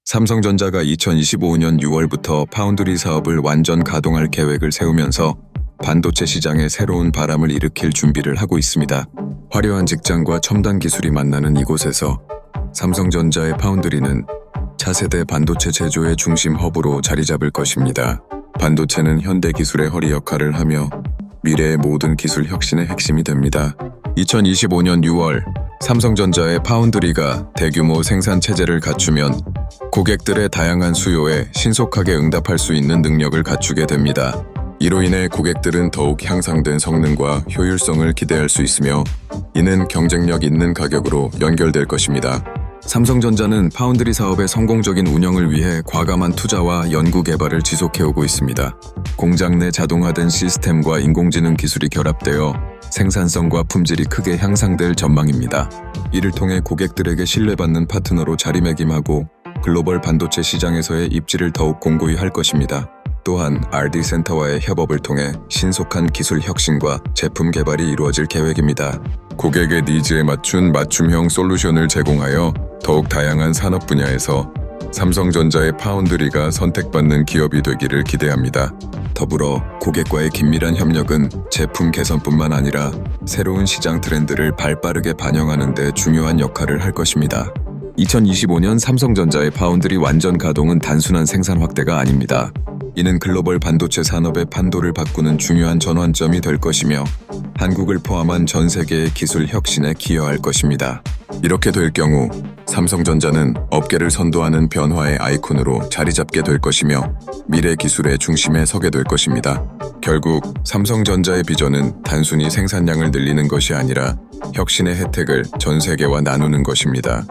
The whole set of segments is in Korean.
삼성전자가 2025년 6월부터 파운드리 사업을 완전 가동할 계획을 세우면서 반도체 시장에 새로운 바람을 일으킬 준비를 하고 있습니다. 화려한 직장과 첨단 기술이 만나는 이곳에서 삼성전자의 파운드리는 차세대 반도체 제조의 중심 허브로 자리 잡을 것입니다. 반도체는 현대 기술의 허리 역할을 하며 미래의 모든 기술 혁신의 핵심이 됩니다. 2025년 6월 삼성전자의 파운드리가 대규모 생산 체제를 갖추면 고객들의 다양한 수요에 신속하게 응답할 수 있는 능력을 갖추게 됩니다. 이로 인해 고객들은 더욱 향상된 성능과 효율성을 기대할 수 있으며 이는 경쟁력 있는 가격으로 연결될 것입니다. 삼성전자는 파운드리 사업의 성공적인 운영을 위해 과감한 투자와 연구 개발을 지속해오고 있습니다. 공장 내 자동화된 시스템과 인공지능 기술이 결합되어 생산성과 품질이 크게 향상될 전망입니다. 이를 통해 고객들에게 신뢰받는 파트너로 자리매김하고 글로벌 반도체 시장에서의 입지를 더욱 공고히 할 것입니다. 또한 R&D 센터와의 협업을 통해 신속한 기술 혁신과 제품 개발이 이루어질 계획입니다. 고객의 니즈에 맞춘 맞춤형 솔루션을 제공하여 더욱 다양한 산업 분야에서 삼성전자의 파운드리가 선택받는 기업이 되기를 기대합니다. 더불어 고객과의 긴밀한 협력은 제품 개선뿐만 아니라 새로운 시장 트렌드를 발빠르게 반영하는 데 중요한 역할을 할 것입니다. 2025년 삼성전자의 파운드리 완전 가동은 단순한 생산 확대가 아닙니다. 이는 글로벌 반도체 산업의 판도를 바꾸는 중요한 전환점이 될 것이며 한국을 포함한 전 세계의 기술 혁신에 기여할 것입니다. 이렇게 될 경우 삼성전자는 업계를 선도하는 변화의 아이콘으로 자리 잡게 될 것이며 미래 기술의 중심에 서게 될 것입니다. 결국 삼성전자의 비전은 단순히 생산량을 늘리는 것이 아니라 혁신의 혜택을 전 세계와 나누는 것입니다.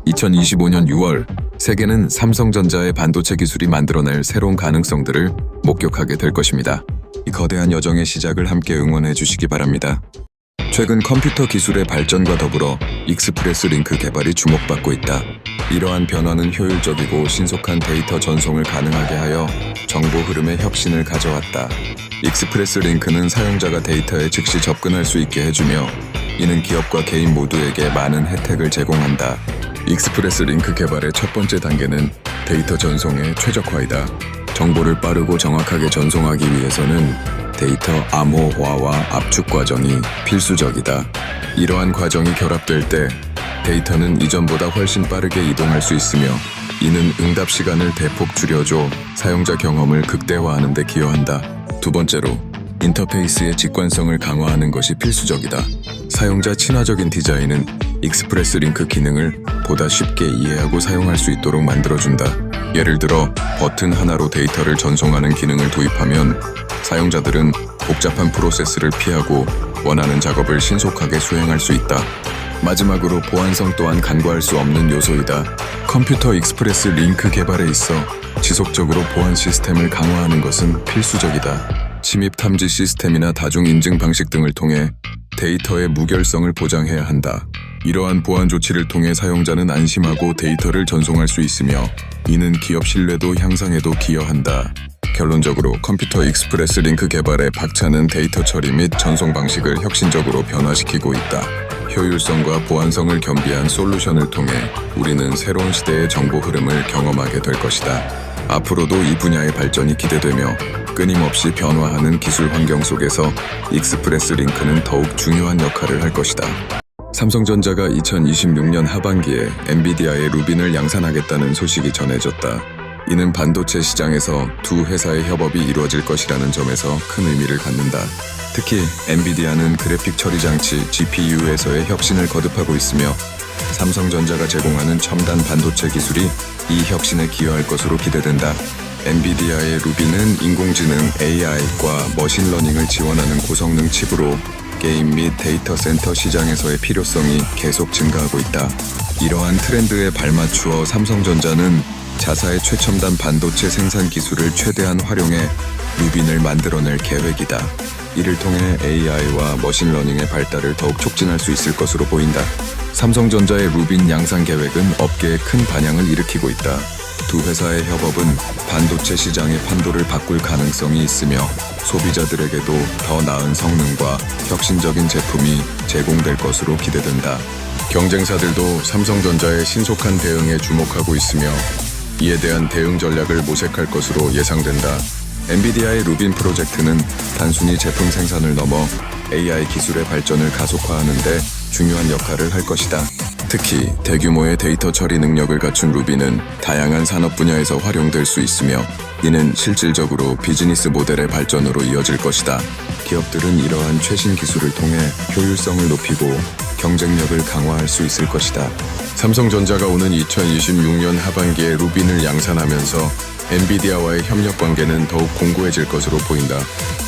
2025년 6월 세계는 삼성전자의 반도체 기술이 만들어낼 새로운 가능성들을 목격하게 될 것입니다. 이 거대한 여정의 시작을 함께 응원해 주시기 바랍니다. 최근 컴퓨터 기술의 발전과 더불어 익스프레스 링크 개발이 주목받고 있다. 이러한 변화는 효율적이고 신속한 데이터 전송을 가능하게 하여 정보 흐름의 혁신을 가져왔다. 익스프레스 링크는 사용자가 데이터에 즉시 접근할 수 있게 해주며 이는 기업과 개인 모두에게 많은 혜택을 제공한다. 익스프레스 링크 개발의 첫 번째 단계는 데이터 전송의 최적화이다. 정보를 빠르고 정확하게 전송하기 위해서는 데이터 암호화와 압축 과정이 필수적이다. 이러한 과정이 결합될 때 데이터는 이전보다 훨씬 빠르게 이동할 수 있으며 이는 응답 시간을 대폭 줄여줘 사용자 경험을 극대화하는 데 기여한다. 두 번째로 인터페이스의 직관성을 강화하는 것이 필수적이다. 사용자 친화적인 디자인은 익스프레스 링크 기능을 보다 쉽게 이해하고 사용할 수 있도록 만들어준다. 예를 들어 버튼 하나로 데이터를 전송하는 기능을 도입하면 사용자들은 복잡한 프로세스를 피하고 원하는 작업을 신속하게 수행할 수 있다. 마지막으로 보안성 또한 간과할 수 없는 요소이다. 컴퓨터 익스프레스 링크 개발에 있어 지속적으로 보안 시스템을 강화하는 것은 필수적이다. 침입 탐지 시스템이나 다중 인증 방식 등을 통해 데이터의 무결성을 보장해야 한다. 이러한 보안 조치를 통해 사용자는 안심하고 데이터를 전송할 수 있으며 이는 기업 신뢰도 향상에도 기여한다. 결론적으로 컴퓨터 익스프레스 링크 개발의 박차는 데이터 처리 및 전송 방식을 혁신적으로 변화시키고 있다. 효율성과 보안성을 겸비한 솔루션을 통해 우리는 새로운 시대의 정보 흐름을 경험하게 될 것이다. 앞으로도 이 분야의 발전이 기대되며 끊임없이 변화하는 기술 환경 속에서 익스프레스 링크는 더욱 중요한 역할을 할 것이다. 삼성전자가 2026년 하반기에 엔비디아의 루빈을 양산하겠다는 소식이 전해졌다. 이는 반도체 시장에서 두 회사의 협업이 이루어질 것이라는 점에서 큰 의미를 갖는다. 특히 엔비디아는 그래픽 처리 장치 GPU에서의 혁신을 거듭하고 있으며 삼성전자가 제공하는 첨단 반도체 기술이 이 혁신에 기여할 것으로 기대된다. 엔비디아의 루빈은 인공지능 AI과 머신러닝을 지원하는 고성능 칩으로 게임 및 데이터 센터 시장에서의 필요성이 계속 증가하고 있다. 이러한 트렌드에 발맞추어 삼성전자는 자사의 최첨단 반도체 생산 기술을 최대한 활용해 루빈을 만들어낼 계획이다. 이를 통해 AI와 머신러닝의 발달을 더욱 촉진할 수 있을 것으로 보인다. 삼성전자의 루빈 양산 계획은 업계에 큰 반향을 일으키고 있다. 두 회사의 협업은 반도체 시장의 판도를 바꿀 가능성이 있으며 소비자들에게도 더 나은 성능과 혁신적인 제품이 제공될 것으로 기대된다. 경쟁사들도 삼성전자의 신속한 대응에 주목하고 있으며 이에 대한 대응 전략을 모색할 것으로 예상된다. 엔비디아의 루빈 프로젝트는 단순히 제품 생산을 넘어 AI 기술의 발전을 가속화하는 데 중요한 역할을 할 것이다. 특히 대규모의 데이터 처리 능력을 갖춘 루빈은 다양한 산업 분야에서 활용될 수 있으며 이는 실질적으로 비즈니스 모델의 발전으로 이어질 것이다. 기업들은 이러한 최신 기술을 통해 효율성을 높이고 경쟁력을 강화할 수 있을 것이다. 삼성전자가 오는 2026년 하반기에 루빈을 양산하면서 엔비디아와의 협력 관계는 더욱 공고해질 것으로 보인다.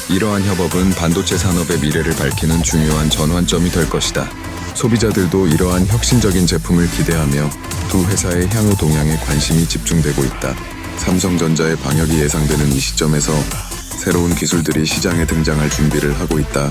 이러한 협업은 반도체 산업의 미래를 밝히는 중요한 전환점이 될 것이다. 소비자들도 이러한 혁신적인 제품을 기대하며 두 회사의 향후 동향에 관심이 집중되고 있다. 삼성전자의 방역이 예상되는 이 시점에서 새로운 기술들이 시장에 등장할 준비를 하고 있다.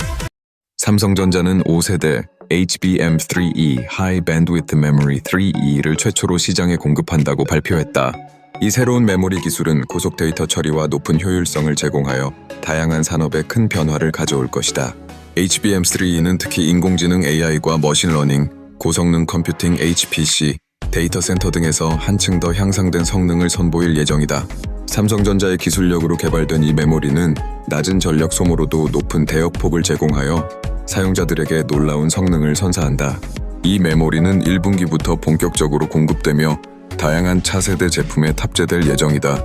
삼성전자는 5세대 HBM3E High Bandwidth Memory 3E를 최초로 시장에 공급한다고 발표했다. 이 새로운 메모리 기술은 고속 데이터 처리와 높은 효율성을 제공하여 다양한 산업에 큰 변화를 가져올 것이다. HBM3E는 특히 인공지능 AI과 머신러닝, 고성능 컴퓨팅 HPC, 데이터 센터 등에서 한층 더 향상된 성능을 선보일 예정이다. 삼성전자의 기술력으로 개발된 이 메모리는 낮은 전력 소모로도 높은 대역폭을 제공하여 사용자들에게 놀라운 성능을 선사한다. 이 메모리는 1분기부터 본격적으로 공급되며 다양한 차세대 제품에 탑재될 예정이다.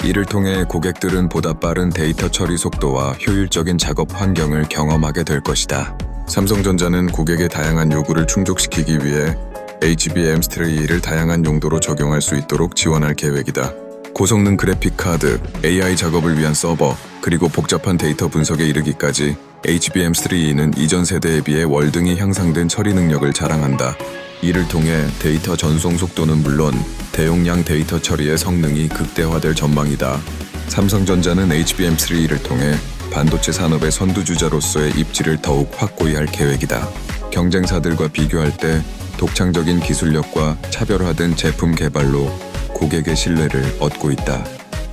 이를 통해 고객들은 보다 빠른 데이터 처리 속도와 효율적인 작업 환경을 경험하게 될 것이다. 삼성전자는 고객의 다양한 요구를 충족시키기 위해 HBM3E를 다양한 용도로 적용할 수 있도록 지원할 계획이다. 고성능 그래픽 카드, AI 작업을 위한 서버, 그리고 복잡한 데이터 분석에 이르기까지 HBM3E는 이전 세대에 비해 월등히 향상된 처리 능력을 자랑한다. 이를 통해 데이터 전송 속도는 물론 대용량 데이터 처리의 성능이 극대화될 전망이다. 삼성전자는 HBM3E를 통해 반도체 산업의 선두주자로서의 입지를 더욱 확고히 할 계획이다. 경쟁사들과 비교할 때 독창적인 기술력과 차별화된 제품 개발로 고객의 신뢰를 얻고 있다.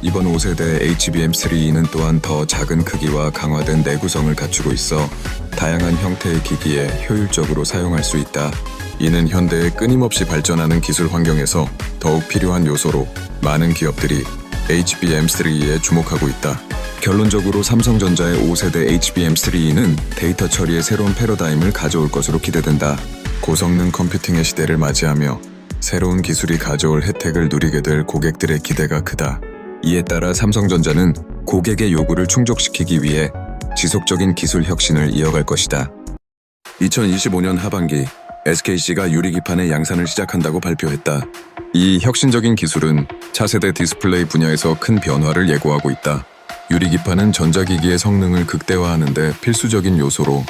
이번 5세대 HBM3E는 또한 더 작은 크기와 강화된 내구성을 갖추고 있어 다양한 형태의 기기에 효율적으로 사용할 수 있다. 이는 현대의 끊임없이 발전하는 기술 환경에서 더욱 필요한 요소로 많은 기업들이 HBM3E에 주목하고 있다. 결론적으로 삼성전자의 5세대 HBM3E는 데이터 처리의 새로운 패러다임을 가져올 것으로 기대된다. 고성능 컴퓨팅의 시대를 맞이하며 새로운 기술이 가져올 혜택을 누리게 될 고객들의 기대가 크다. 이에 따라 삼성전자는 고객의 요구를 충족시키기 위해 지속적인 기술 혁신을 이어갈 것이다. 2025년 하반기 SKC가 유리기판의 양산을 시작한다고 발표했다. 이 혁신적인 기술은 차세대 디스플레이 분야에서 큰 변화를 예고하고 있다. 유리기판은 전자기기의 성능을 극대화하는 데 필수적인 요소로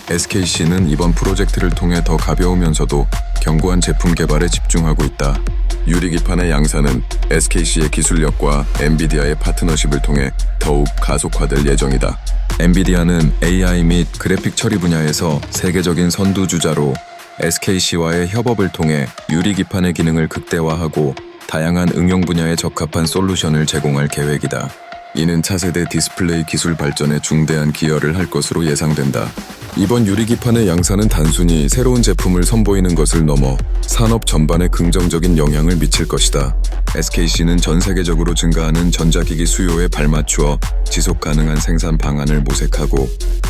SKC는 이번 프로젝트를 통해 더 가벼우면서도 견고한 제품 개발에 집중하고 있다. 유리기판의 양산은 SKC의 기술력과 엔비디아의 파트너십을 통해 더욱 가속화될 예정이다. 엔비디아는 AI 및 그래픽 처리 분야에서 세계적인 선두주자로 SKC와의 협업을 통해 유리기판의 기능을 극대화하고 다양한 응용 분야에 적합한 솔루션을 제공할 계획이다. 이는 차세대 디스플레이 기술 발전에 중대한 기여를 할 것으로 예상된다. 이번 유리기판의 양산은 단순히 새로운 제품을 선보이는 것을 넘어 산업 전반에 긍정적인 영향을 미칠 것이다. SKC는 전 세계적으로 증가하는 전자기기 수요에 발맞추어 지속 가능한 생산 방안을 모색하고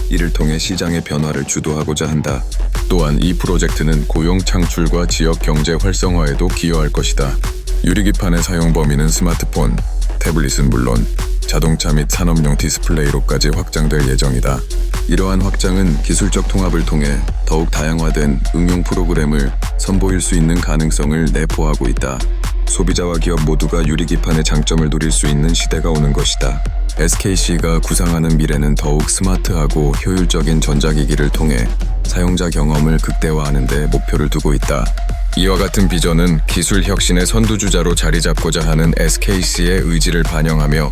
이를 통해 시장의 변화를 주도하고자 한다. 또한 이 프로젝트는 고용 창출과 지역 경제 활성화에도 기여할 것이다. 유리기판의 사용 범위는 스마트폰, 태블릿은 물론 자동차 및 산업용 디스플레이로까지 확장될 예정이다. 이러한 확장은 기술적 통합을 통해 더욱 다양화된 응용 프로그램을 선보일 수 있는 가능성을 내포하고 있다. 소비자와 기업 모두가 유리기판의 장점을 누릴 수 있는 시대가 오는 것이다. SKC가 구상하는 미래는 더욱 스마트하고 효율적인 전자기기를 통해 사용자 경험을 극대화하는 데 목표를 두고 있다. 이와 같은 비전은 기술 혁신의 선두주자로 자리 잡고자 하는 SKC의 의지를 반영하며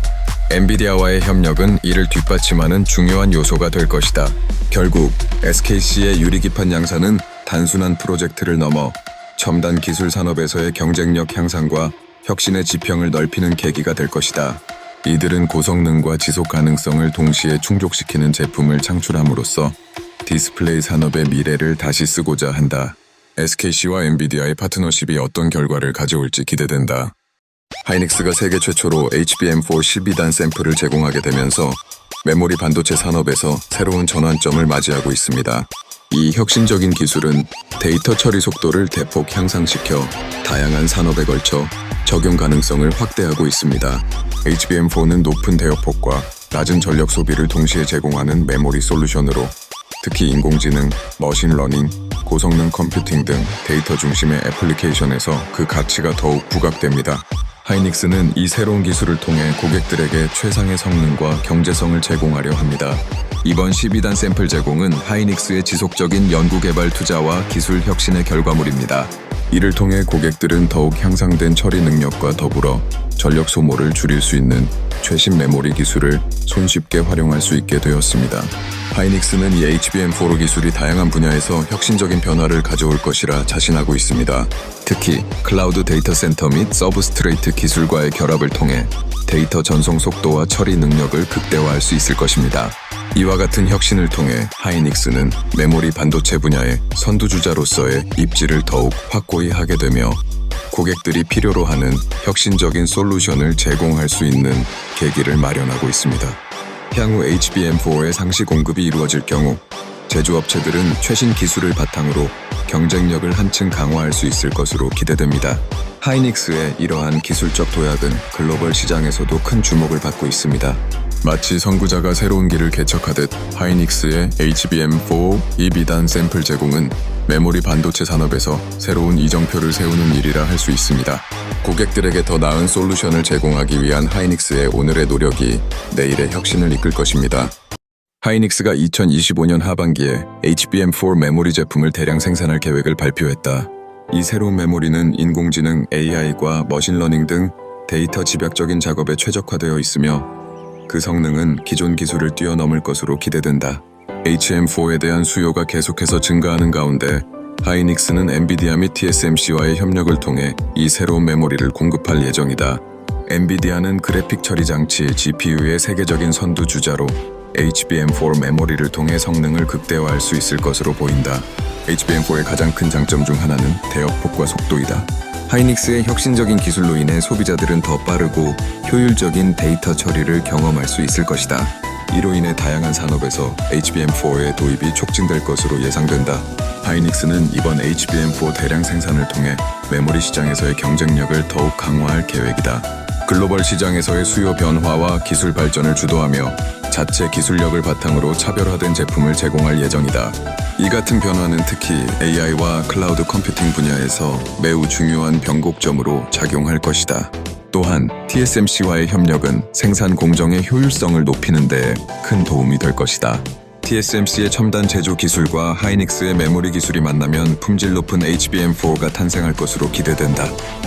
엔비디아와의 협력은 이를 뒷받침하는 중요한 요소가 될 것이다. 결국 SKC의 유리기판 양산은 단순한 프로젝트를 넘어 첨단 기술 산업에서의 경쟁력 향상과 혁신의 지평을 넓히는 계기가 될 것이다. 이들은 고성능과 지속 가능성을 동시에 충족시키는 제품을 창출함으로써 디스플레이 산업의 미래를 다시 쓰고자 한다. SKC와 엔비디아의 파트너십이 어떤 결과를 가져올지 기대된다. 하이닉스가 세계 최초로 HBM4 12단 샘플을 제공하게 되면서 메모리 반도체 산업에서 새로운 전환점을 맞이하고 있습니다. 이 혁신적인 기술은 데이터 처리 속도를 대폭 향상시켜 다양한 산업에 걸쳐 적용 가능성을 확대하고 있습니다. HBM4는 높은 대역폭과 낮은 전력 소비를 동시에 제공하는 메모리 솔루션으로 특히 인공지능, 머신러닝, 고성능 컴퓨팅 등 데이터 중심의 애플리케이션에서 그 가치가 더욱 부각됩니다. 하이닉스는 이 새로운 기술을 통해 고객들에게 최상의 성능과 경제성을 제공하려 합니다. 이번 12단 샘플 제공은 하이닉스의 지속적인 연구개발 투자와 기술 혁신의 결과물입니다. 이를 통해 고객들은 더욱 향상된 처리 능력과 더불어 전력 소모를 줄일 수 있는 최신 메모리 기술을 손쉽게 활용할 수 있게 되었습니다. 하이닉스는 이 HBM4 기술이 다양한 분야에서 혁신적인 변화를 가져올 것이라 자신하고 있습니다. 특히 클라우드 데이터 센터 및 서브스트레이트 기술과의 결합을 통해 데이터 전송 속도와 처리 능력을 극대화할 수 있을 것입니다. 이와 같은 혁신을 통해 하이닉스는 메모리 반도체 분야의 선두주자로서의 입지를 더욱 확고히 하게 되며 고객들이 필요로 하는 혁신적인 솔루션을 제공할 수 있는 계기를 마련하고 있습니다. 향후 HBM4의 상시 공급이 이루어질 경우 제조업체들은 최신 기술을 바탕으로 경쟁력을 한층 강화할 수 있을 것으로 기대됩니다. 하이닉스의 이러한 기술적 도약은 글로벌 시장에서도 큰 주목을 받고 있습니다. 마치 선구자가 새로운 길을 개척하듯 하이닉스의 HBM4 12단 샘플 제공은 메모리 반도체 산업에서 새로운 이정표를 세우는 일이라 할 수 있습니다. 고객들에게 더 나은 솔루션을 제공하기 위한 하이닉스의 오늘의 노력이 내일의 혁신을 이끌 것입니다. 하이닉스가 2025년 하반기에 HBM4 메모리 제품을 대량 생산할 계획을 발표했다. 이 새로운 메모리는 인공지능, AI과 머신러닝 등 데이터 집약적인 작업에 최적화되어 있으며 그 성능은 기존 기술을 뛰어넘을 것으로 기대된다. HBM4에 대한 수요가 계속해서 증가하는 가운데 하이닉스는 엔비디아 및 TSMC와의 협력을 통해 이 새로운 메모리를 공급할 예정이다. 엔비디아는 그래픽 처리 장치 GPU의 세계적인 선두주자로 HBM4 메모리를 통해 성능을 극대화할 수 있을 것으로 보인다. HBM4의 가장 큰 장점 중 하나는 대역폭과 속도이다. 하이닉스의 혁신적인 기술로 인해 소비자들은 더 빠르고 효율적인 데이터 처리를 경험할 수 있을 것이다. 이로 인해 다양한 산업에서 HBM4의 도입이 촉진될 것으로 예상된다. 하이닉스는 이번 HBM4 대량 생산을 통해 메모리 시장에서의 경쟁력을 더욱 강화할 계획이다. 글로벌 시장에서의 수요 변화와 기술 발전을 주도하며 자체 기술력을 바탕으로 차별화된 제품을 제공할 예정이다. 이 같은 변화는 특히 AI와 클라우드 컴퓨팅 분야에서 매우 중요한 변곡점으로 작용할 것이다. 또한 TSMC와의 협력은 생산 공정의 효율성을 높이는 데 큰 도움이 될 것이다. TSMC의 첨단 제조 기술과 하이닉스의 메모리 기술이 만나면 품질 높은 HBM4가 탄생할 것으로 기대된다.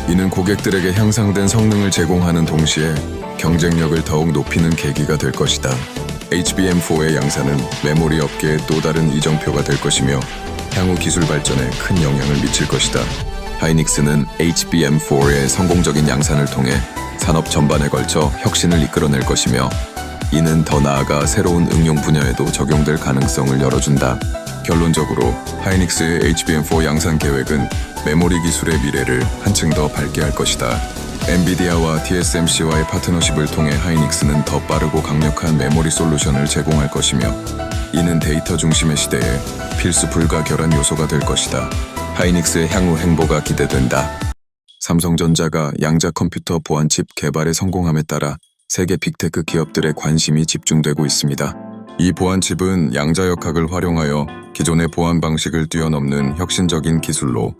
이는 고객들에게 향상된 성능을 제공하는 동시에 경쟁력을 더욱 높이는 계기가 될 것이다. HBM4의 양산은 메모리 업계의 또 다른 이정표가 될 것이며 향후 기술 발전에 큰 영향을 미칠 것이다. 하이닉스는 HBM4의 성공적인 양산을 통해 산업 전반에 걸쳐 혁신을 이끌어낼 것이며 이는 더 나아가 새로운 응용 분야에도 적용될 가능성을 열어준다. 결론적으로 하이닉스의 HBM4 양산 계획은 메모리 기술의 미래를 한층 더 밝게 할 것이다. 엔비디아와 TSMC와의 파트너십을 통해 하이닉스는 더 빠르고 강력한 메모리 솔루션을 제공할 것이며 이는 데이터 중심의 시대에 필수 불가결한 요소가 될 것이다. 하이닉스의 향후 행보가 기대된다. 삼성전자가 양자 컴퓨터 보안칩 개발에 성공함에 따라 세계 빅테크 기업들의 관심이 집중되고 있습니다. 이 보안칩은 양자역학을 활용하여 기존의 보안 방식을 뛰어넘는 혁신적인 기술로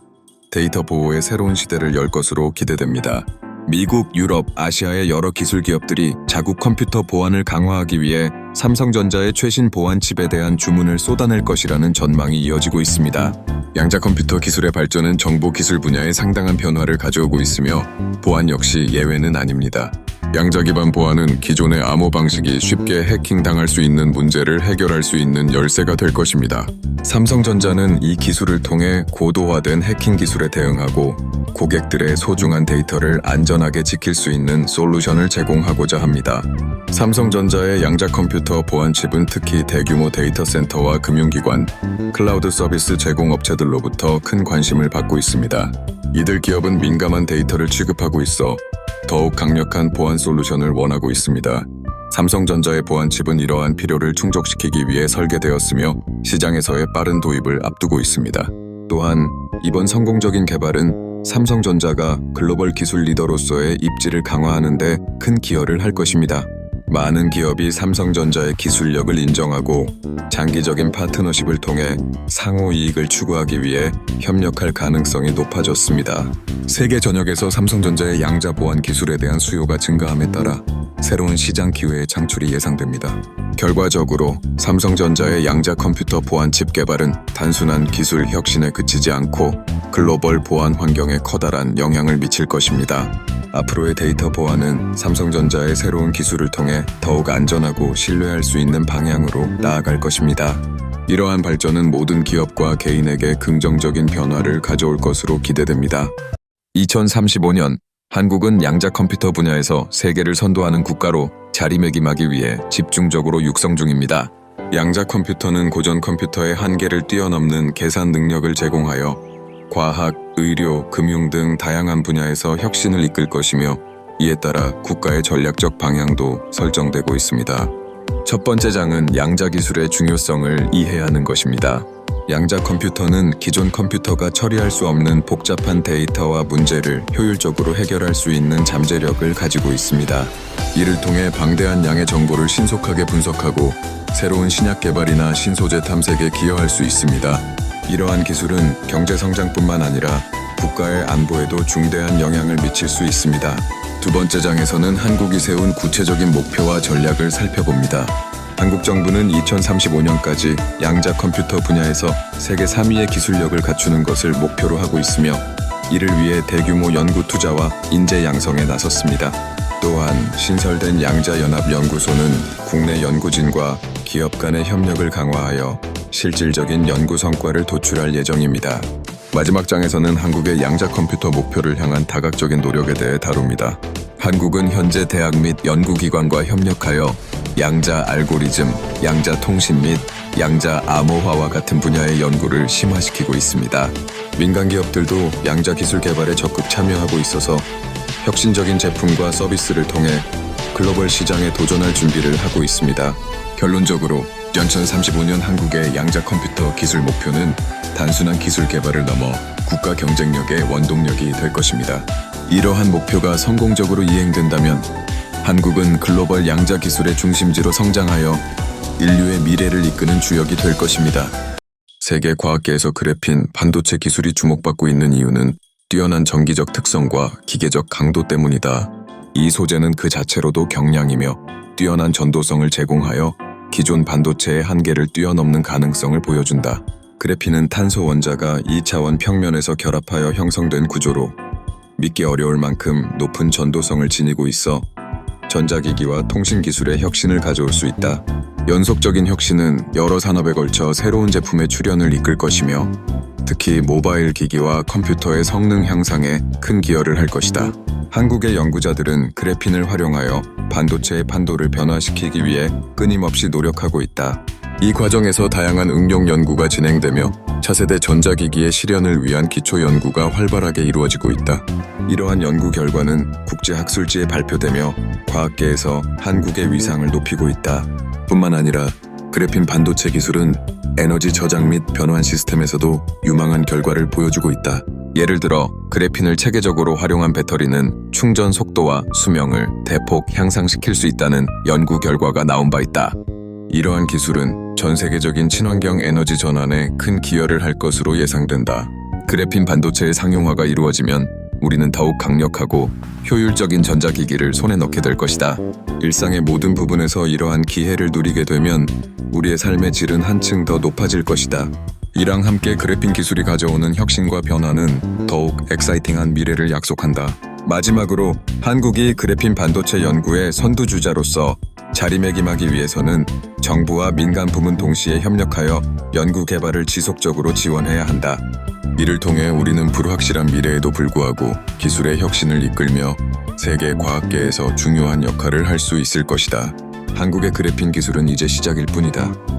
데이터 보호의 새로운 시대를 열 것으로 기대됩니다. 미국, 유럽, 아시아의 여러 기술 기업들이 자국 컴퓨터 보안을 강화하기 위해 삼성전자의 최신 보안칩에 대한 주문을 쏟아낼 것이라는 전망이 이어지고 있습니다. 양자 컴퓨터 기술의 발전은 정보 기술 분야에 상당한 변화를 가져오고 있으며 보안 역시 예외는 아닙니다. 양자 기반 보안은 기존의 암호 방식이 쉽게 해킹당할 수 있는 문제를 해결할 수 있는 열쇠가 될 것입니다. 삼성전자는 이 기술을 통해 고도화된 해킹 기술에 대응하고 고객들의 소중한 데이터를 안전하게 지킬 수 있는 솔루션을 제공하고자 합니다. 삼성전자의 양자 컴퓨터 보안칩은 특히 대규모 데이터 센터와 금융기관, 클라우드 서비스 제공업체들로부터 큰 관심을 받고 있습니다. 이들 기업은 민감한 데이터를 취급하고 있어 더욱 강력한 보안 솔루션을 원하고 있습니다. 삼성전자의 보안칩은 이러한 필요를 충족시키기 위해 설계되었으며 시장에서의 빠른 도입을 앞두고 있습니다. 또한 이번 성공적인 개발은 삼성전자가 글로벌 기술 리더로서의 입지를 강화하는 데 큰 기여를 할 것입니다. 많은 기업이 삼성전자의 기술력을 인정하고 장기적인 파트너십을 통해 상호 이익을 추구하기 위해 협력할 가능성이 높아졌습니다. 세계 전역에서 삼성전자의 양자 보안 기술에 대한 수요가 증가함에 따라 새로운 시장 기회의 창출이 예상됩니다. 결과적으로 삼성전자의 양자 컴퓨터 보안 칩 개발은 단순한 기술 혁신에 그치지 않고 글로벌 보안 환경에 커다란 영향을 미칠 것입니다. 앞으로의 데이터 보안은 삼성전자의 새로운 기술을 통해 더욱 안전하고 신뢰할 수 있는 방향으로 나아갈 것입니다. 이러한 발전은 모든 기업과 개인에게 긍정적인 변화를 가져올 것으로 기대됩니다. 2035년 한국은 양자 컴퓨터 분야에서 세계를 선도하는 국가로 자리매김하기 위해 집중적으로 육성 중입니다. 양자 컴퓨터는 고전 컴퓨터의 한계를 뛰어넘는 계산 능력을 제공하여 과학, 의료, 금융 등 다양한 분야에서 혁신을 이끌 것이며 이에 따라 국가의 전략적 방향도 설정되고 있습니다. 첫 번째 장은 양자 기술의 중요성을 이해하는 것입니다. 양자 컴퓨터는 기존 컴퓨터가 처리할 수 없는 복잡한 데이터와 문제를 효율적으로 해결할 수 있는 잠재력을 가지고 있습니다. 이를 통해 방대한 양의 정보를 신속하게 분석하고 새로운 신약 개발이나 신소재 탐색에 기여할 수 있습니다. 이러한 기술은 경제 성장뿐만 아니라 국가의 안보에도 중대한 영향을 미칠 수 있습니다. 두 번째 장에서는 한국이 세운 구체적인 목표와 전략을 살펴봅니다. 한국 정부는 2035년까지 양자 컴퓨터 분야에서 세계 3위의 기술력을 갖추는 것을 목표로 하고 있으며 이를 위해 대규모 연구 투자와 인재 양성에 나섰습니다. 또한 신설된 양자연합연구소는 국내 연구진과 기업 간의 협력을 강화하여 실질적인 연구 성과를 도출할 예정입니다. 마지막 장에서는 한국의 양자 컴퓨터 목표를 향한 다각적인 노력에 대해 다룹니다. 한국은 현재 대학 및 연구기관과 협력하여 양자 알고리즘, 양자 통신 및 양자 암호화와 같은 분야의 연구를 심화시키고 있습니다. 민간 기업들도 양자 기술 개발에 적극 참여하고 있어서 혁신적인 제품과 서비스를 통해 글로벌 시장에 도전할 준비를 하고 있습니다. 결론적으로 2035년 한국의 양자 컴퓨터 기술 목표는 단순한 기술 개발을 넘어 국가 경쟁력의 원동력이 될 것입니다. 이러한 목표가 성공적으로 이행된다면 한국은 글로벌 양자 기술의 중심지로 성장하여 인류의 미래를 이끄는 주역이 될 것입니다. 세계 과학계에서 그래핀, 반도체 기술이 주목받고 있는 이유는 뛰어난 전기적 특성과 기계적 강도 때문이다. 이 소재는 그 자체로도 경량이며 뛰어난 전도성을 제공하여 기존 반도체의 한계를 뛰어넘는 가능성을 보여준다. 그래핀은 탄소 원자가 2차원 평면에서 결합하여 형성된 구조로 믿기 어려울 만큼 높은 전도성을 지니고 있어 전자기기와 통신기술의 혁신을 가져올 수 있다. 연속적인 혁신은 여러 산업에 걸쳐 새로운 제품의 출현을 이끌 것이며 특히 모바일 기기와 컴퓨터의 성능 향상에 큰 기여를 할 것이다. 한국의 연구자들은 그래핀을 활용하여 반도체의 판도를 변화시키기 위해 끊임없이 노력하고 있다. 이 과정에서 다양한 응용 연구가 진행되며 차세대 전자기기의 실현을 위한 기초 연구가 활발하게 이루어지고 있다. 이러한 연구 결과는 국제학술지에 발표되며 과학계에서 한국의 위상을 높이고 있다. 뿐만 아니라 그래핀 반도체 기술은 에너지 저장 및 변환 시스템에서도 유망한 결과를 보여주고 있다. 예를 들어 그래핀을 체계적으로 활용한 배터리는 충전 속도와 수명을 대폭 향상시킬 수 있다는 연구 결과가 나온 바 있다. 이러한 기술은 전 세계적인 친환경 에너지 전환에 큰 기여를 할 것으로 예상된다. 그래핀 반도체의 상용화가 이루어지면 우리는 더욱 강력하고 효율적인 전자기기를 손에 넣게 될 것이다. 일상의 모든 부분에서 이러한 기회를 누리게 되면 우리의 삶의 질은 한층 더 높아질 것이다. 이랑 함께 그래핀 기술이 가져오는 혁신과 변화는 더욱 엑사이팅한 미래를 약속한다. 마지막으로 한국이 그래핀 반도체 연구의 선두주자로서 자리매김하기 위해서는 정부와 민간 부문 동시에 협력하여 연구 개발을 지속적으로 지원해야 한다. 이를 통해 우리는 불확실한 미래에도 불구하고 기술의 혁신을 이끌며 세계 과학계에서 중요한 역할을 할 수 있을 것이다. 한국의 그래핀 기술은 이제 시작일 뿐이다.